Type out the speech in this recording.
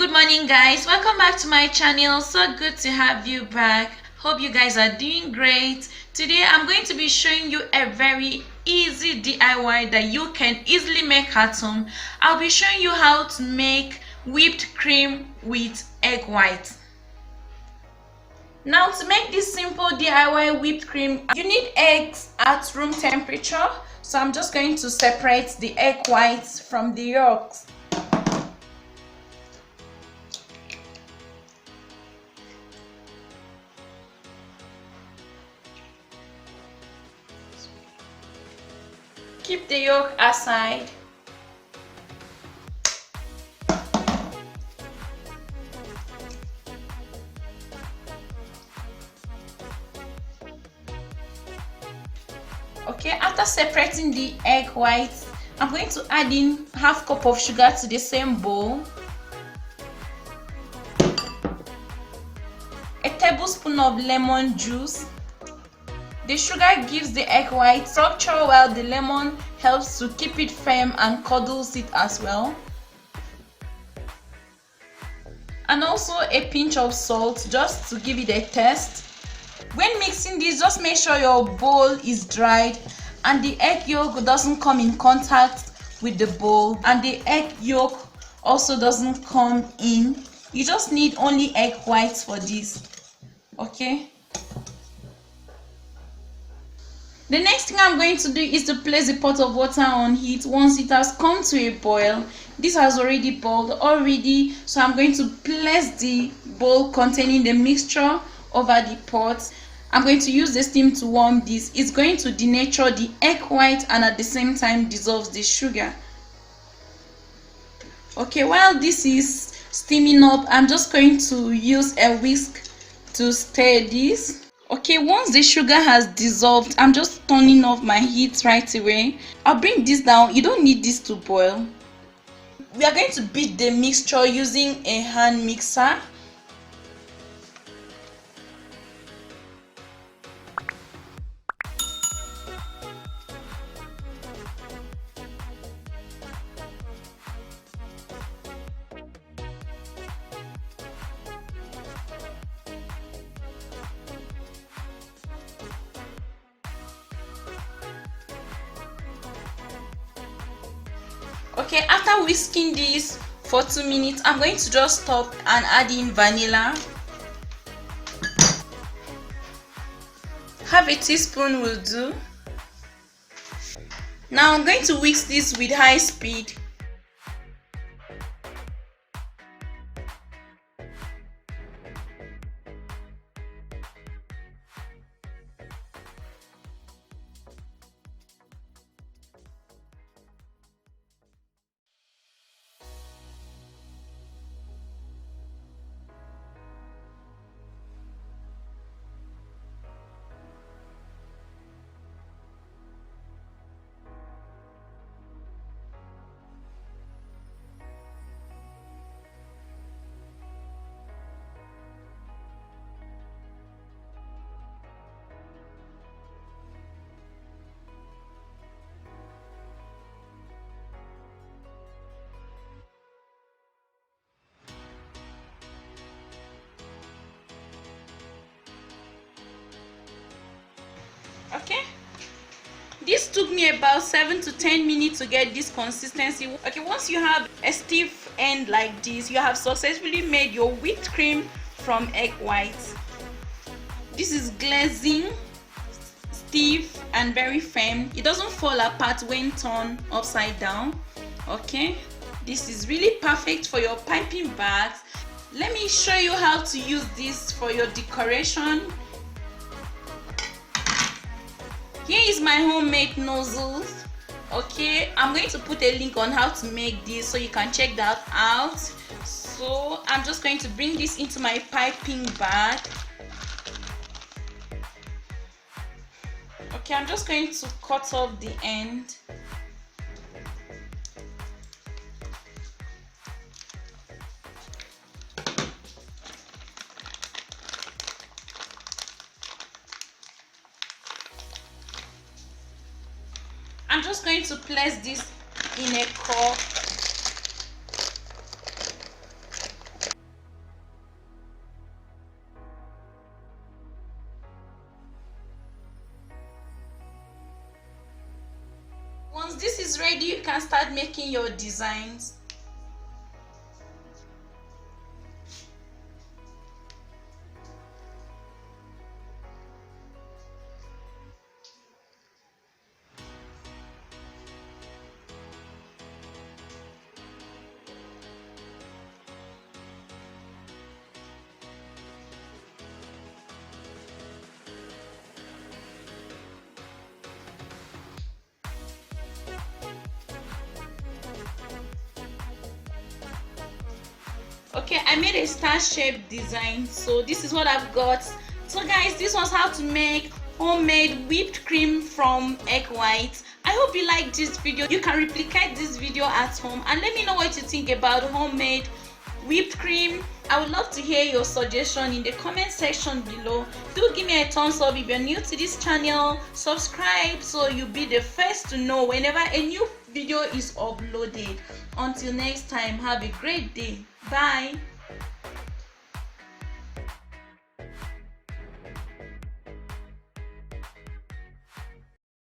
good morning guys, welcome back to my channel. So good to have you back. Hope you guys are doing great. Today I'm going to be showing you a very easy DIY that you can easily make at home. I'll be showing you how to make whipped cream with egg white. Now, to make this simple DIY whipped cream, you need eggs at room temperature. So I'm just going to separate the egg whites from the yolks. Keep the yolk aside. Okay, after separating the egg whites, I'm going to add in half cup of sugar to the same bowl, a tablespoon of lemon juice. The sugar gives the egg white structure while the lemon helps to keep it firm and curdles it as well. And also a pinch of salt just to give it a taste. When mixing this, just make sure your bowl is dried and the egg yolk doesn't come in contact with the bowl, and the egg yolk also doesn't come in. You just need only egg whites for this. Okay. The next thing I'm going to do is to place a pot of water on heat. Once it has come to a boil, this has already boiled already, so I'm going to place the bowl containing the mixture over the pot. I'm going to use the steam to warm this. It's going to denature the egg white and at the same time dissolves the sugar. Okay, while this is steaming up, I'm just going to use a whisk to stir this. Okay, once the sugar has dissolved, I'm just turning off my heat right away. I'll bring this down. You don't need this to boil. We are going to beat the mixture using a hand mixer. Okay, after whisking this for 2 minutes, I'm going to just stop and add in vanilla. Half a teaspoon will do. Now I'm going to whisk this with high speed. Okay, this took me about 7 to 10 minutes to get this consistency. Okay, once you have a stiff end like this, you have successfully made your whipped cream from egg whites. This is glazing, stiff and very firm. It doesn't fall apart when turned upside down. Okay, this is really perfect for your piping bags. Let me show you how to use this for your decoration. Here is my homemade nozzles. Okay, I'm going to put a link on how to make this so you can check that out. So I'm just going to bring this into my piping bag. Okay, I'm just going to cut off the end. I'm just going to place this in a cup. this is ready, you can start making your designs. Okay, I made a star shaped design, so this is what I've got. So guys, this was how to make homemade whipped cream from egg whites. I hope you liked this video. You can replicate this video at home and let me know what you think about homemade whipped cream. I would love to hear your suggestion in the comment section below. Do give me a thumbs up if you're new to this channel. Subscribe so you'll be the first to know whenever a new video is uploaded. Until next time, have a great day. Bye.